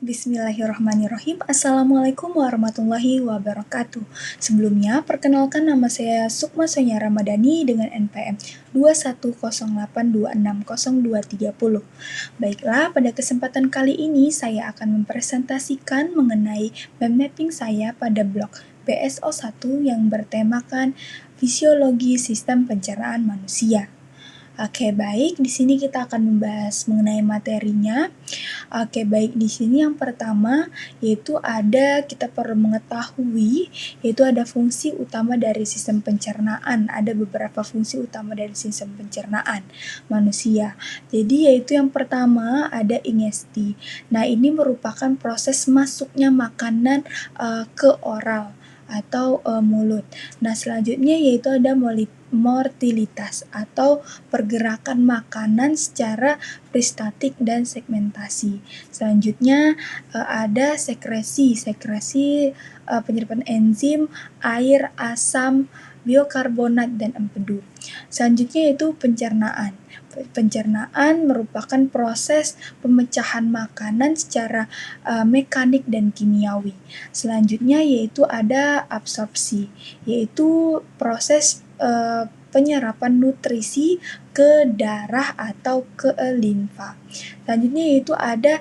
Bismillahirrahmanirrahim. Assalamualaikum warahmatullahi wabarakatuh. Sebelumnya, perkenalkan nama saya Sukma Sonia Ramadhani dengan NPM 21082600230. Baiklah, pada kesempatan kali ini saya akan mempresentasikan mengenai mind mapping saya pada blog PSO1 yang bertemakan Fisiologi Sistem Pencernaan Manusia. Oke, baik. Di sini kita akan membahas mengenai materinya. Oke, baik. Di sini yang pertama yaitu kita perlu mengetahui yaitu ada fungsi utama dari sistem pencernaan. Ada beberapa fungsi utama dari sistem pencernaan manusia. Jadi yaitu yang pertama ada ingesti. Nah, ini merupakan proses masuknya makanan ke oral atau mulut. Nah, selanjutnya yaitu ada motilitas atau pergerakan makanan secara pristatik dan segmentasi. Selanjutnya ada sekresi penyerapan enzim, air, asam, biokarbonat, dan empedu. Selanjutnya yaitu pencernaan. Pencernaan merupakan proses pemecahan makanan secara mekanik dan kimiawi. Selanjutnya yaitu ada absorpsi, yaitu proses penyerapan nutrisi ke darah atau ke limfa. Selanjutnya yaitu ada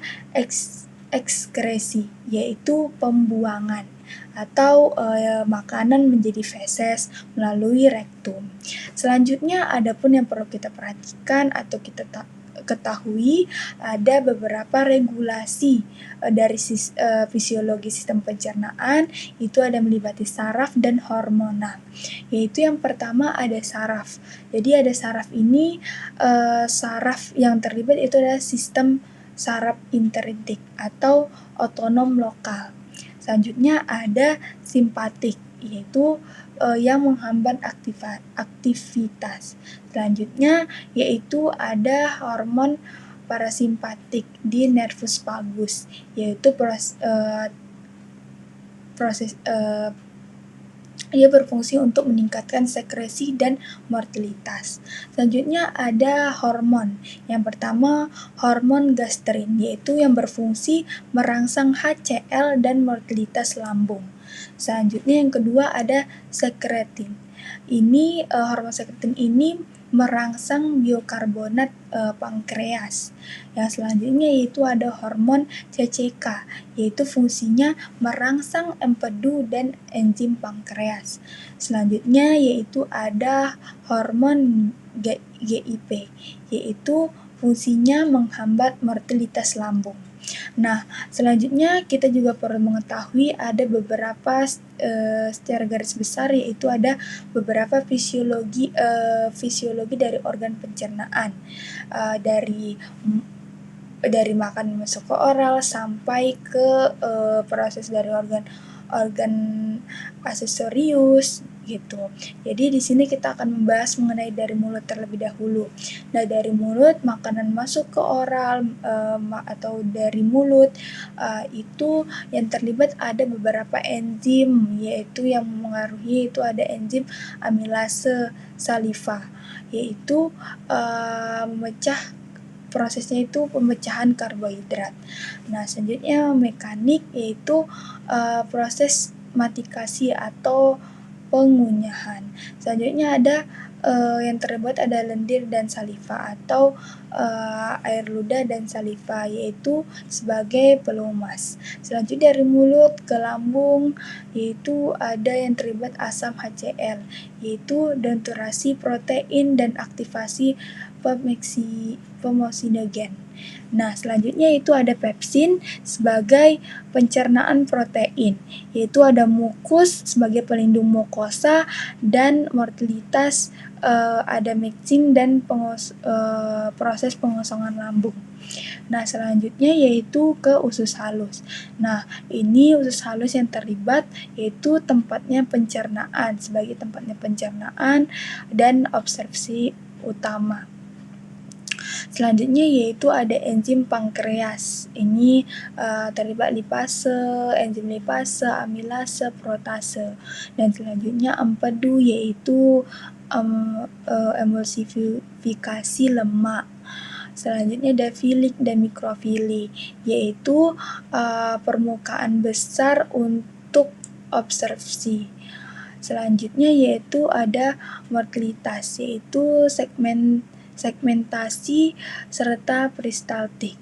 ekskresi, yaitu pembuangan atau makanan menjadi feses melalui rektum. Selanjutnya ada pun yang perlu kita perhatikan atau kita ketahui ada beberapa regulasi dari fisiologi sistem pencernaan, itu ada meliputi saraf dan hormonal. Yaitu yang pertama ada saraf. Jadi ada saraf ini saraf yang terlibat itu adalah sistem saraf intrindik atau otonom lokal. Selanjutnya ada simpatik, yaitu yang menghambat aktivitas. Selanjutnya yaitu ada hormon parasimpatik di nervus vagus, yaitu ia berfungsi untuk meningkatkan sekresi dan motilitas. Selanjutnya ada hormon. Yang pertama hormon gastrin, yaitu yang berfungsi merangsang HCl dan motilitas lambung. Selanjutnya yang kedua ada sekretin. Ini hormon sekretin ini merangsang biokarbonat pankreas. Yang selanjutnya yaitu ada hormon CCK, yaitu fungsinya merangsang empedu dan enzim pankreas. Selanjutnya yaitu ada hormon GIP, yaitu fungsinya menghambat motilitas lambung. Nah, selanjutnya kita juga perlu mengetahui ada beberapa secara garis besar, yaitu ada beberapa fisiologi dari organ pencernaan, dari makan masuk ke oral sampai ke proses dari organ aksesorius gitu. Jadi di sini kita akan membahas mengenai dari mulut terlebih dahulu. Nah, dari mulut makanan masuk ke oral atau dari mulut itu yang terlibat ada beberapa enzim, yaitu yang mempengaruhi itu ada enzim amilase saliva, yaitu prosesnya itu pemecahan karbohidrat. Nah, selanjutnya mekanik yaitu proses matikasi atau pengunyahan. Selanjutnya ada yang terlibat ada lendir dan saliva atau air ludah dan saliva, yaitu sebagai pelumas. Selanjutnya dari mulut ke lambung yaitu ada yang terlibat asam HCl, yaitu denaturasi protein dan aktivasi pemosinogen. Nah, selanjutnya itu ada pepsin sebagai pencernaan protein, yaitu ada mukus sebagai pelindung mukosa dan motilitas, ada mixing dan proses pengosongan lambung. Nah, selanjutnya yaitu ke usus halus. Nah, ini usus halus yang terlibat yaitu tempatnya pencernaan dan absorpsi utama. Selanjutnya yaitu ada enzim pankreas. Ini terlibat lipase, enzim lipase, amilase, protase. Dan selanjutnya empedu yaitu emulsifikasi lemak. Selanjutnya ada filik dan mikrofilik, yaitu permukaan besar untuk observasi. Selanjutnya yaitu ada motilitas, yaitu segmentasi serta peristaltik.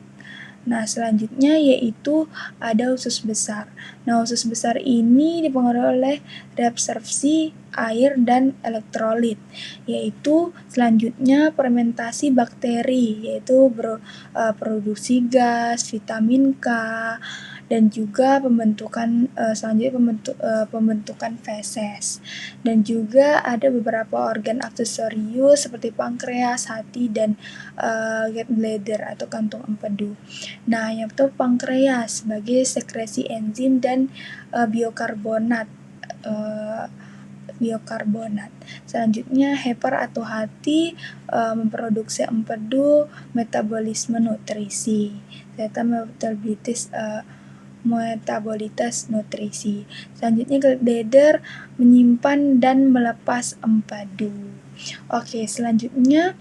Nah, selanjutnya yaitu ada usus besar. Nah, usus besar ini dipengaruhi oleh reabsorpsi air dan elektrolit, yaitu selanjutnya fermentasi bakteri, yaitu produksi gas, vitamin K, dan juga pembentukan feses. Dan juga ada beberapa organ aksesorius seperti pankreas, hati, dan gallbladder atau kantung empedu. Nah, yang pertama pankreas sebagai sekresi enzim dan biokarbonat. Selanjutnya hepar atau hati memproduksi empedu, metabolisme nutrisi, serta metabolitas nutrisi. Selanjutnya gallbladder menyimpan dan melepas empedu. Oke, selanjutnya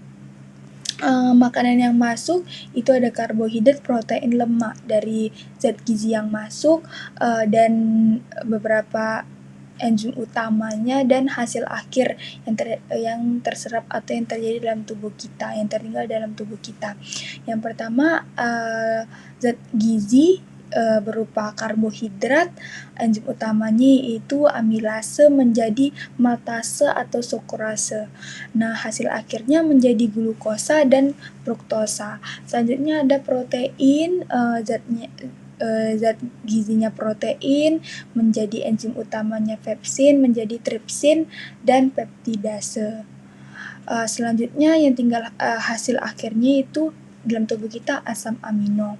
makanan yang masuk itu ada karbohidrat, protein, lemak dari zat gizi yang masuk dan beberapa enzim utamanya dan hasil akhir yang terserap atau yang terjadi dalam tubuh kita, yang tertinggal dalam tubuh kita. Yang pertama zat gizi berupa karbohidrat, enzim utamanya yaitu amilase menjadi maltase atau sukrase. Nah, hasil akhirnya menjadi glukosa dan fruktosa. Selanjutnya ada protein, zat gizinya protein menjadi enzim utamanya pepsin menjadi tripsin dan peptidase. Selanjutnya yang tinggal hasil akhirnya itu dalam tubuh kita asam amino.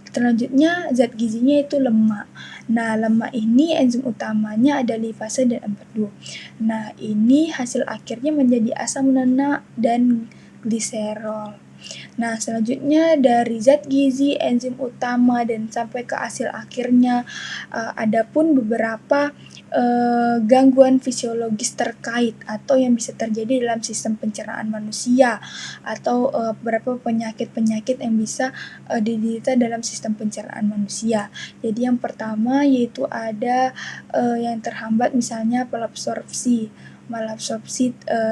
Selanjutnya zat gizinya itu lemak. Nah, lemak ini enzim utamanya ada lipase dan empedu. Nah, ini hasil akhirnya menjadi asam lemak dan gliserol. Nah, selanjutnya dari zat gizi, enzim utama, dan sampai ke hasil akhirnya ada pun beberapa gangguan fisiologis terkait atau yang bisa terjadi dalam sistem pencernaan manusia atau beberapa penyakit-penyakit yang bisa diderita dalam sistem pencernaan manusia. Jadi yang pertama yaitu ada yang terhambat misalnya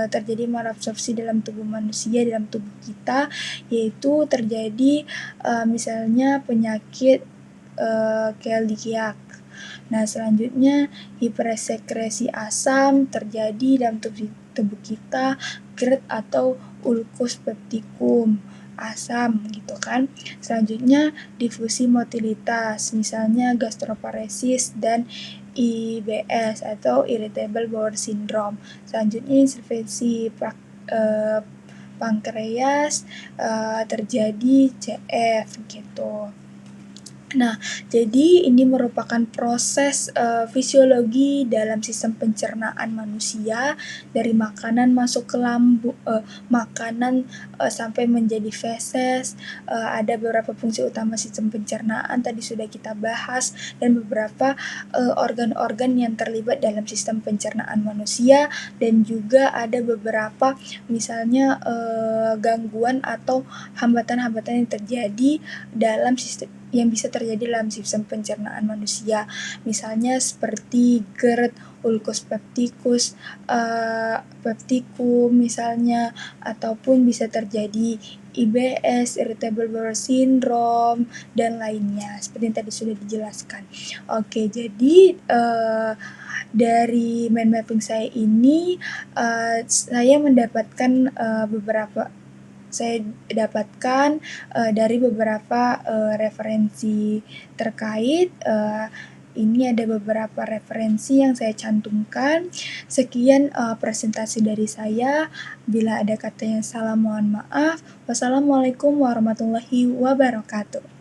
terjadi malabsorpsi dalam tubuh manusia, dalam tubuh kita, yaitu terjadi misalnya penyakit keliakiak. Nah, selanjutnya hipersekresi asam terjadi dalam tubuh kita, GERD atau ulkus peptikum, asam gitu kan. Selanjutnya difusi motilitas, misalnya gastroparesis dan IBS atau irritable bowel syndrome. Selanjutnya intervensi pankreas terjadi CF gitu. Nah, jadi ini merupakan proses fisiologi dalam sistem pencernaan manusia dari makanan masuk ke lambung, makanan sampai menjadi feses. Ada beberapa fungsi utama sistem pencernaan tadi sudah kita bahas dan beberapa organ-organ yang terlibat dalam sistem pencernaan manusia dan juga ada beberapa misalnya gangguan atau hambatan-hambatan yang terjadi dalam yang bisa terjadi dalam sistem pencernaan manusia, misalnya seperti GERD, ulkus peptikum misalnya, ataupun bisa terjadi IBS, irritable bowel syndrome, dan lainnya seperti yang tadi sudah dijelaskan. Oke, jadi dari mind mapping saya ini saya mendapatkan dari beberapa referensi terkait. Ini ada beberapa referensi yang saya cantumkan. Sekian presentasi dari saya. Bila ada kata yang salah mohon maaf. Wassalamualaikum warahmatullahi wabarakatuh.